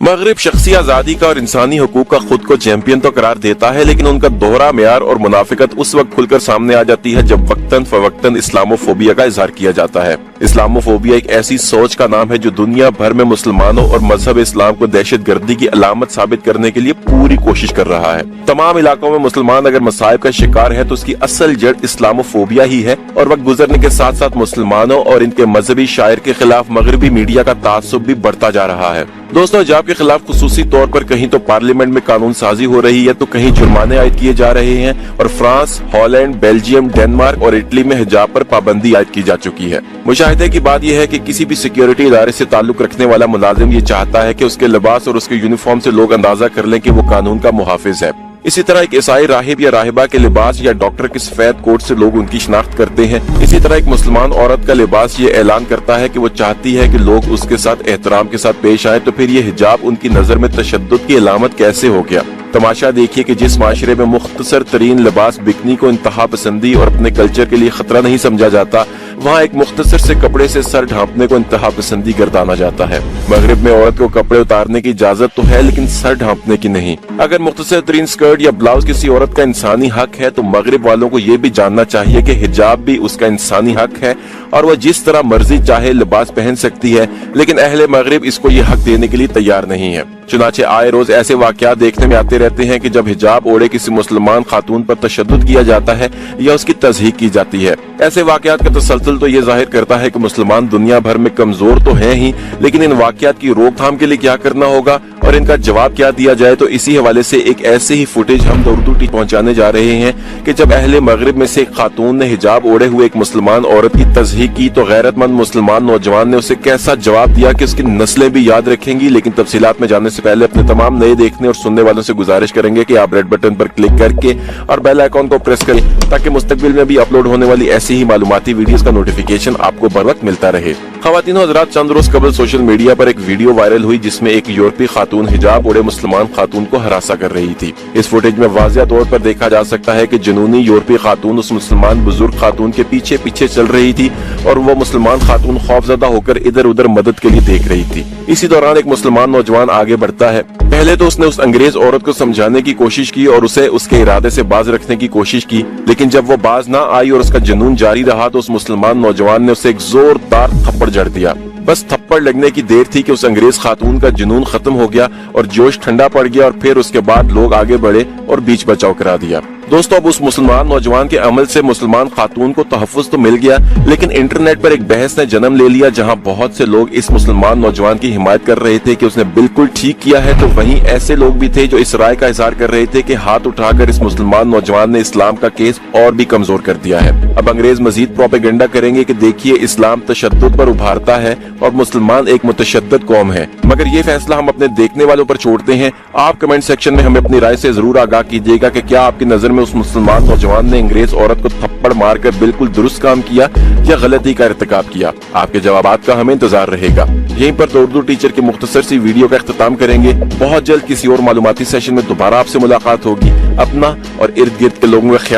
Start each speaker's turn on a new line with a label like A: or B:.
A: मगरिब शख्सी आजादी का और इंसानी हुकूक का खुद को चैंपियन तो करार देता है, लेकिन उनका दोहरा मेयार और मुनाफिकत उस वक्त खुलकर सामने आ जाती है जब वक्तन फवक्तन इस्लामोफोबिया का इजहार किया जाता है। इस्लामोफोबिया एक ऐसी सोच का नाम है जो दुनिया भर में मुसलमानों और मजहब इस्लाम को दहशतगर्दी की अलामत साबित करने के लिए पूरी कोशिश कर रहा है। तमाम इलाकों में मुसलमान अगर मसाइब का शिकार है तो उसकी असल जड़ इस्लामोफोबिया ही है, और वक्त गुजरने के साथ साथ मुसलमानों और इनके मजहबी शायर के खिलाफ मगरबी मीडिया का तासुब भी बढ़ता जा रहा है। दोस्तों, हिजाब के खिलाफ खुसूसी तौर पर कहीं तो पार्लियामेंट में कानून साजी हो रही है तो कहीं जुर्माने आयद किए जा रहे हैं, और फ्रांस, हॉलैंड, बेल्जियम, डेनमार्क और इटली में हिजाब पर पाबंदी आयद की जा चुकी है। मुशाहिदे की बात यह है कि किसी भी सिक्योरिटी इदारे से ताल्लुक रखने वाला मुलाजिम ये चाहता है कि उसके लिबास और उसके यूनिफॉर्म से लोग अंदाजा कर लें कि वो कानून का मुहाफिज है। इसी तरह एक ईसाई राहिब या राहिबा के लिबास या डॉक्टर के सफेद कोट से लोग उनकी शिनाख्त करते हैं। इसी तरह एक मुसलमान औरत का लिबास ये ऐलान करता है कि वो चाहती है कि लोग उसके साथ एहतराम के साथ पेश आए, तो फिर ये हिजाब उनकी नजर में तशद्दुद की अलामत कैसे हो गया। तमाशा देखिए कि जिस माशरे में मुख्तसर तरीन लिबास बिकनी को इंतहा पसंदी और अपने कल्चर के लिए खतरा नहीं समझा जाता, वहाँ एक मुख्तसर से कपड़े से सर ढांपने को इंतहा पसंदी गर्दाना जाता है। मगरिब में औरत को कपड़े उतारने की इजाजत तो है, लेकिन सर ढांपने की नहीं। अगर मुख्तसर तरीन स्कर्ट या ब्लाउज किसी औरत का इंसानी हक है तो मगरिब वालों को ये भी जानना चाहिए कि हिजाब भी उसका इंसानी हक है और वह जिस तरह मर्जी चाहे लिबास पहन सकती है, लेकिन अहले मगरिब इसको ये हक देने के लिए तैयार नहीं है। चुनाचे आए रोज ऐसे वाकयात देखने में आते रहते हैं कि जब हिजाब ओढ़े किसी मुसलमान खातून पर तशद्दुद किया जाता है या उसकी तज़हीक की जाती है। ऐसे वाकयात का तसलसल तो ये जाहिर करता है कि मुसलमान दुनिया भर में कमजोर तो हैं ही, लेकिन इन वाकयात की रोकथाम के लिए क्या करना होगा और इनका जवाब क्या दिया जाए। तो इसी हवाले से एक ऐसे ही फुटेज हम उर्दू टी पहुंचाने जा रहे हैं कि जब अहले मगरिब में से एक खातून ने हिजाब ओढ़े हुए एक मुसलमान औरत की तज़हीक की तो गैरतमंद मुसलमान नौजवान ने उसे कैसा जवाब दिया कि उसकी नस्लें भी याद रखेंगी। लेकिन तफसीलात में जाने से पहले अपने तमाम नए देखने और सुनने वालों से गुजारिश करेंगे कि आप रेड बटन पर क्लिक करके और बेल आइकॉन को प्रेस करें ताकि मुस्तकबिल में भी अपलोड होने वाली ऐसी ही मालूमाती वीडियोस का नोटिफिकेशन आपको बर वक्त मिलता रहे। ख्वातीन और हज़रात, चंद रोज कबल सोशल मीडिया पर एक वीडियो वायरल हुई जिसमें एक यूरोपीय खातून हिजाब ओढ़े मुसलमान खातून को हरासा कर रही थी। इस फुटेज में वाज़िया तौर पर देखा जा सकता है कि जुनूनी यूरोपीय खातून उस मुसलमान बुजुर्ग खातून के पीछे पीछे चल रही थी और वो मुसलमान खातून खौफजदा होकर इधर उधर मदद के लिए देख रही थी। इसी दौरान एक मुसलमान नौजवान आगे बढ़ता है। पहले तो उसने उस अंग्रेज औरत को समझाने की कोशिश की और उसे उसके इरादे से बाज रखने की कोशिश की, लेकिन जब वो बाज ना आई और उसका जुनून जारी रहा तो उस मुसलमान नौजवान ने उसे एक जोरदार थप्पड़ जड़ दिया। बस थप्पड़ लगने की देर थी कि उस अंग्रेज खातून का जुनून खत्म हो गया और जोश ठंडा पड़ गया, और फिर उसके बाद लोग आगे बढ़े और बीच बचाव करा दिया। दोस्तों, अब उस मुसलमान नौजवान के अमल से मुसलमान खातून को तहफ़्फ़ुज़ तो मिल गया, लेकिन इंटरनेट पर एक बहस ने जन्म ले लिया जहां बहुत से लोग इस मुसलमान नौजवान की हिमायत कर रहे थे कि उसने बिल्कुल ठीक किया है, तो वहीं ऐसे लोग भी थे जो इस राय का इज़हार कर रहे थे कि हाथ उठाकर इस मुसलमान नौजवान ने इस्लाम का केस और भी कमजोर कर दिया है। अब अंग्रेज मजीद प्रोपेगेंडा करेंगे कि देखिए इस्लाम तशद्दुद पर उभारता है और मुसलमान एक मुतशद्दिद कौम है। मगर ये फैसला हम अपने देखने वालों पर छोड़ते हैं। आप कमेंट सेक्शन में हमें अपनी राय से जरूर आगाह कीजिएगा कि क्या आपकी नजर में उस मुसलमान नौजवान ने अंग्रेज औरत को थप्पड़ मारकर बिल्कुल दुरुस्त काम किया या गलती का इर्तिकाब किया। आपके जवाबात का हमें इंतजार रहेगा। यहीं पर तो उर्दू टीचर की मुख्तसर सी वीडियो का इख्तिताम करेंगे। बहुत जल्द किसी और मालूमाती सेशन में दोबारा आपसे मुलाकात होगी। अपना और इर्द गिर्द के लोगों का